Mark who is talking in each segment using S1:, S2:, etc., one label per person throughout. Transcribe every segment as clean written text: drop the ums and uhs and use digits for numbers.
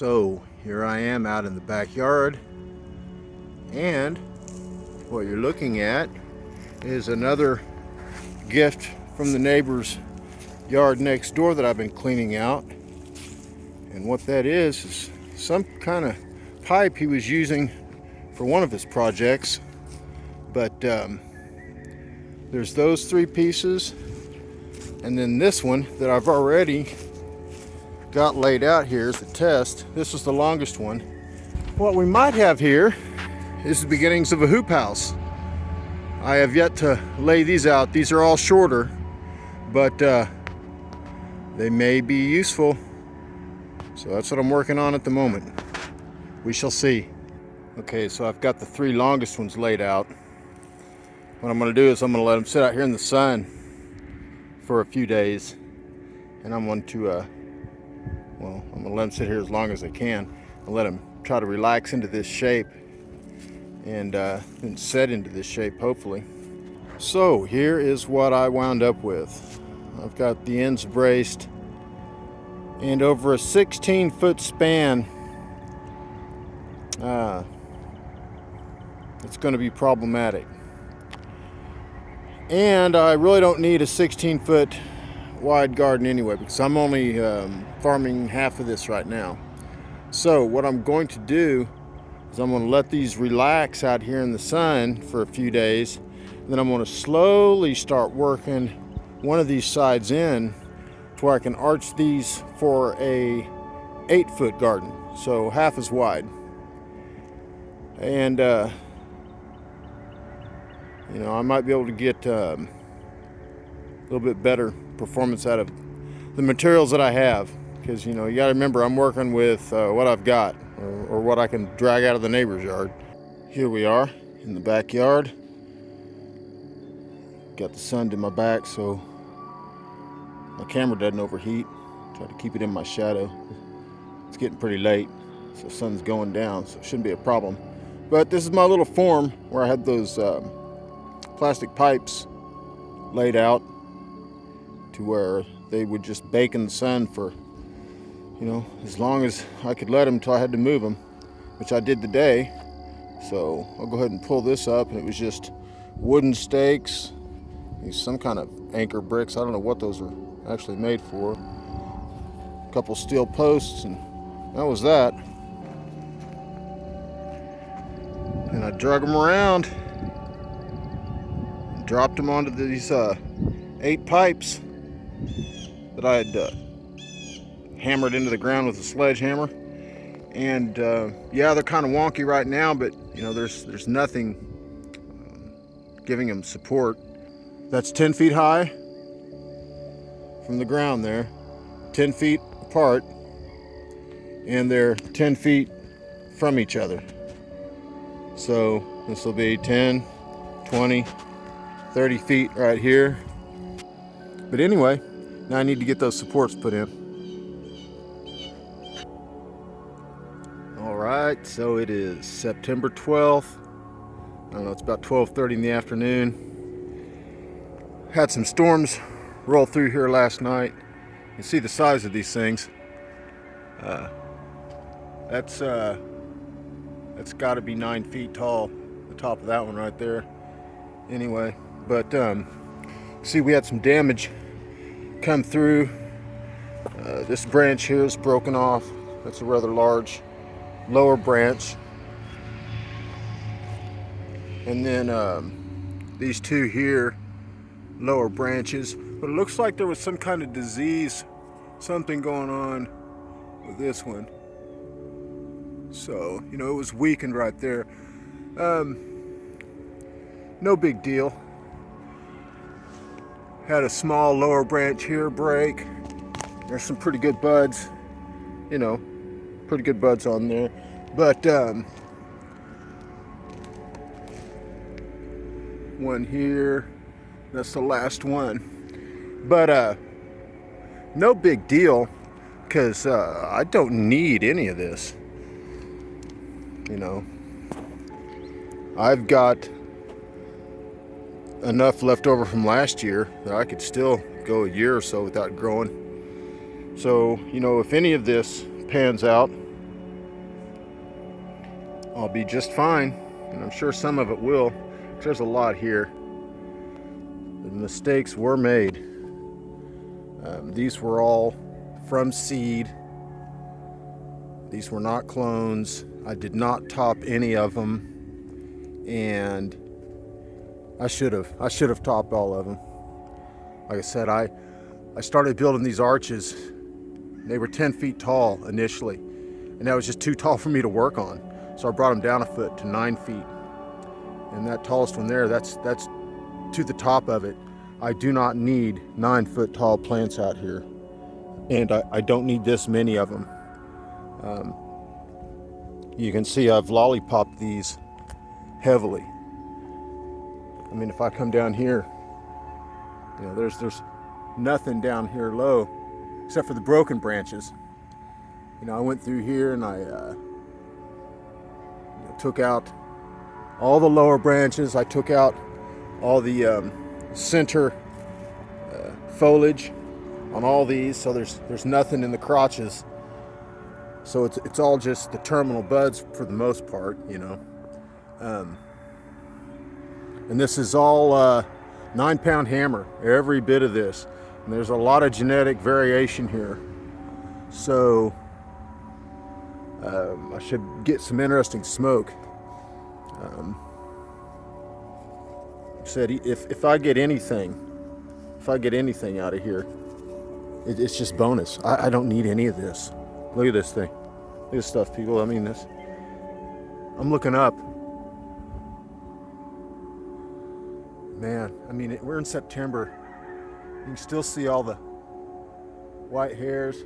S1: So here I am out in the backyard, and what you're looking at is another gift from the neighbor's yard next door that I've been cleaning out. And what that is some kind of pipe he was using for one of his projects. But there's those three pieces, and then this one that I've already got laid out here as a test. This is the longest one. What we might have here is the beginnings of a hoop house. I have yet to lay these out. These are all shorter, but they may be useful. So that's what I'm working on at the moment. We shall see. Okay, so I've got the three longest ones laid out. What I'm going to do is I'm going to let them sit out here in the sun for a few days, and I'm going to I'm going to let them sit here as long as they can and let them try to relax into this shape and set into this shape, hopefully. So here is what I wound up with. I've got the ends braced, and over a 16-foot span, it's going to be problematic. And I really don't need a 16-foot wide garden anyway, because I'm only farming half of this right now. So what I'm going to do is I'm going to let these relax out here in the sun for a few days, and then I'm going to slowly start working one of these sides in to where I can arch these for a 8-foot garden, so half as wide. And I might be able to get a little bit better performance out of the materials that I have, because you got to remember I'm working with what I've got, or what I can drag out of the neighbor's yard. Here we are in the backyard. Got the sun to my back so my camera doesn't overheat. Try to keep it in my shadow. It's getting pretty late, so the sun's going down, so it shouldn't be a problem. But this is my little form where I had those plastic pipes laid out to where they would just bake in the sun for as long as I could let them until I had to move them, which I did today. So I'll go ahead and pull this up, and it was just wooden stakes, some kind of anchor bricks. I don't know what those are actually made for. A couple steel posts, and that was that. And I drug them around, dropped them onto these 8 pipes that I had hammered into the ground with a sledgehammer. And yeah, they're kind of wonky right now, but there's nothing giving them support. That's 10 feet high from the ground there, 10 feet apart, and they're 10 feet from each other. So this will be 10, 20, 30 feet right here. But anyway, now I need to get those supports put in. All right, so it is September 12th. I don't know, it's about 12:30 in the afternoon. Had some storms roll through here last night. You can see the size of these things. That's got to be 9 feet tall, the top of that one right there. Anyway, but see, we had some damage come through. This branch here is broken off. That's a rather large lower branch. And then these two here, lower branches. But it looks like there was some kind of disease, something going on with this one. So, it was weakened right there. No big deal. Had a small lower branch here break. There's some pretty good buds, pretty good buds on there. But one here, that's the last one. But no big deal, because I don't need any of this. I've got enough left over from last year that I could still go a year or so without growing. So, if any of this pans out, I'll be just fine, and I'm sure some of it will. There's a lot here. The mistakes were made. These were all from seed. These were not clones. I did not top any of them, and I should have topped all of them. Like I said, I started building these arches. They were 10 feet tall initially, and that was just too tall for me to work on. So I brought them down a foot to 9 feet. And that tallest one there, that's to the top of it. I do not need 9 foot tall plants out here. And I don't need this many of them. You can see I've lollipopped these heavily. I mean, if I come down here, you know, there's nothing down here low except for the broken branches. You know, I went through here and I took out all the lower branches. I took out all the center foliage on all these, so there's nothing in the crotches. So it's all just the terminal buds for the most part, you know. And this is all 9-pound hammer, every bit of this. And there's a lot of genetic variation here. So I should get some interesting smoke. Said if I get anything out of here, it's just bonus. I don't need any of this. Look at this thing. Look at this stuff, people. I mean, this. I'm looking up. Man, I mean, we're in September. You can still see all the white hairs.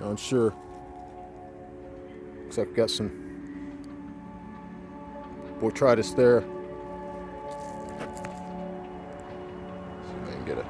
S1: I'm sure. Looks like I've got some botrytis there. See if I can get it.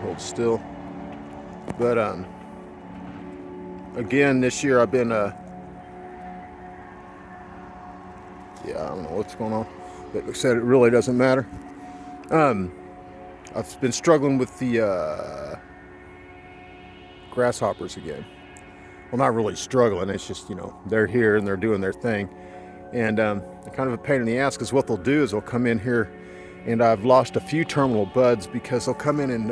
S1: Hold still. But again, this year I've been yeah, I don't know what's going on, but like I said, it really doesn't matter. I've been struggling with the grasshoppers again. Well, not really struggling, it's just, you know, they're here and they're doing their thing. And they're kind of a pain in the ass, because what they'll do is they'll come in here, and I've lost a few terminal buds because they'll come in and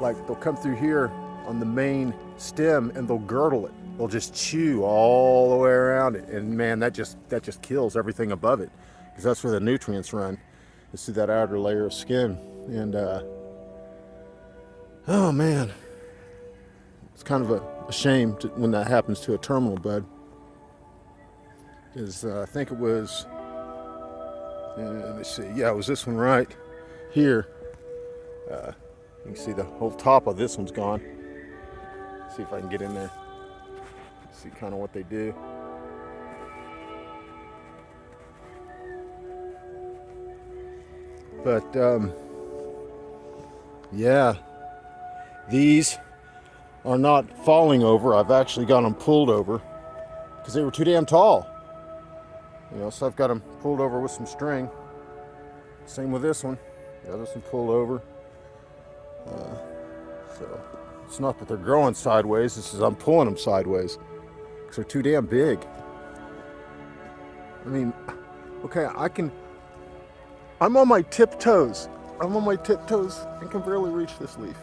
S1: like they'll come through here on the main stem and they'll girdle it. They'll just chew all the way around it, and man, that just kills everything above it, because that's where the nutrients run, is through that outer layer of skin. And oh man, it's kind of a shame when that happens to a terminal bud. Is I think it was, let me see, yeah, it was this one right here. You can see the whole top of this one's gone. See if I can get in there, see kind of what they do. But yeah, these are not falling over. I've actually got them pulled over because they were too damn tall. You know, so I've got them pulled over with some string. Same with this one. Yeah, this one pulled over. So it's not that they're growing sideways. This is I'm pulling them sideways because they're too damn big. I mean, okay, I'm on my tiptoes. I'm on my tiptoes and can barely reach this leaf.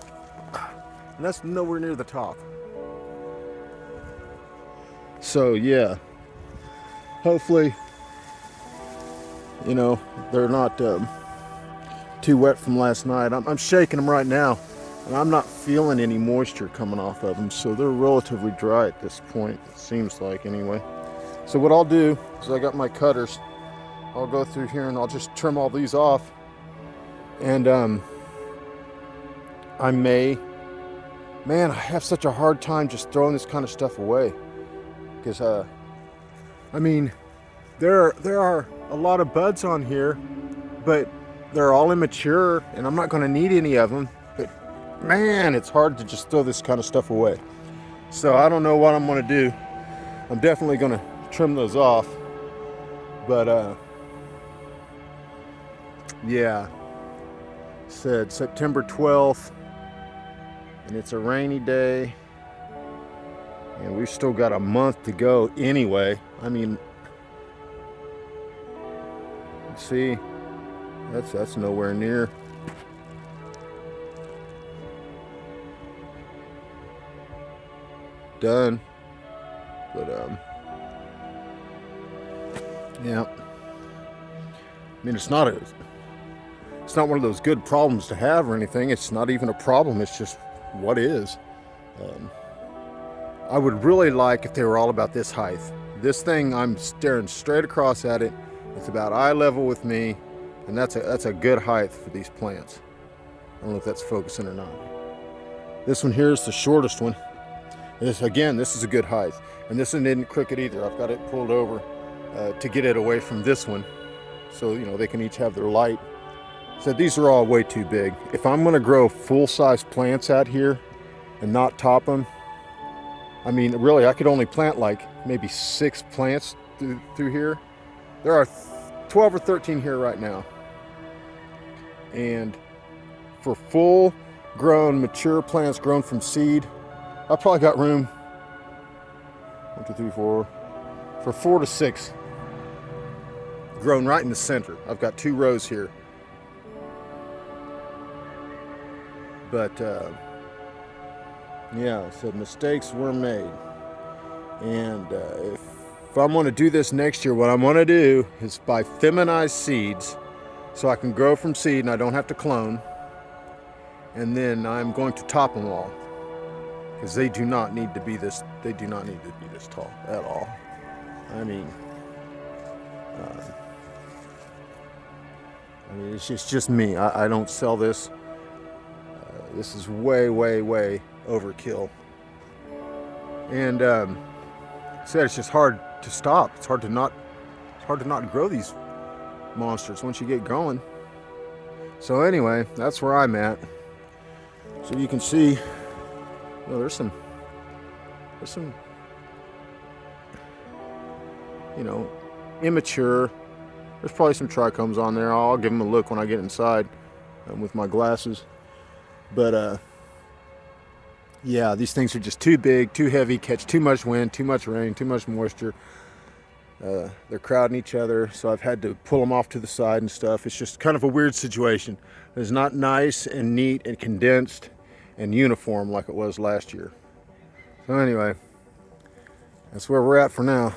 S1: And that's nowhere near the top. So yeah, hopefully, you know, they're not too wet from last night. I'm shaking them right now, and I'm not feeling any moisture coming off of them, so they're relatively dry at this point, it seems like anyway. So what I'll do is I got my cutters. I'll go through here and I'll just trim all these off, and I may, man, I have such a hard time just throwing this kind of stuff away, because I mean, there are a lot of buds on here, but they're all immature, and I'm not going to need any of them. But man, it's hard to just throw this kind of stuff away. So I don't know what I'm going to do. I'm definitely going to trim those off. But yeah, said September 12th, and it's a rainy day, and we've still got a month to go anyway. I mean, see, that's nowhere near. Done. But yeah, I mean, it's not one of those good problems to have or anything. It's not even a problem, it's just what is. I would really like if they were all about this height. This thing, I'm staring straight across at it. It's about eye level with me, and that's a good height for these plants. I don't know if that's focusing or not. This one here is the shortest one. This is a good height. And this one isn't crooked either. I've got it pulled over to get it away from this one, so they can each have their light. So these are all way too big. If I'm gonna grow full-size plants out here and not top them, I mean, really, I could only plant like maybe 6 plants through here. There are 12 or 13 here right now. And for full-grown, mature plants grown from seed, I probably got room, 1, 2, 3, 4, for 4 to 6 grown right in the center. I've got 2 rows here. But yeah, so mistakes were made. And if I'm going to do this next year, what I'm going to do is buy feminized seeds so I can grow from seed and I don't have to clone. And then I'm going to top them all, because they do not need to be this. They do not need to be this tall at all. I mean, it's just me. I don't sell this. This is way overkill. And said it's just hard to stop. It's hard to not grow these monsters once you get going. So anyway, that's where I'm at. So you can see, there's some, immature. There's probably some trichomes on there. I'll give them a look when I get inside with my glasses. But yeah, these things are just too big, too heavy, catch too much wind, too much rain, too much moisture. They're crowding each other, so I've had to pull them off to the side and stuff. It's just kind of a weird situation. It's not nice and neat and condensed and uniform like it was last year. So anyway, that's where we're at for now.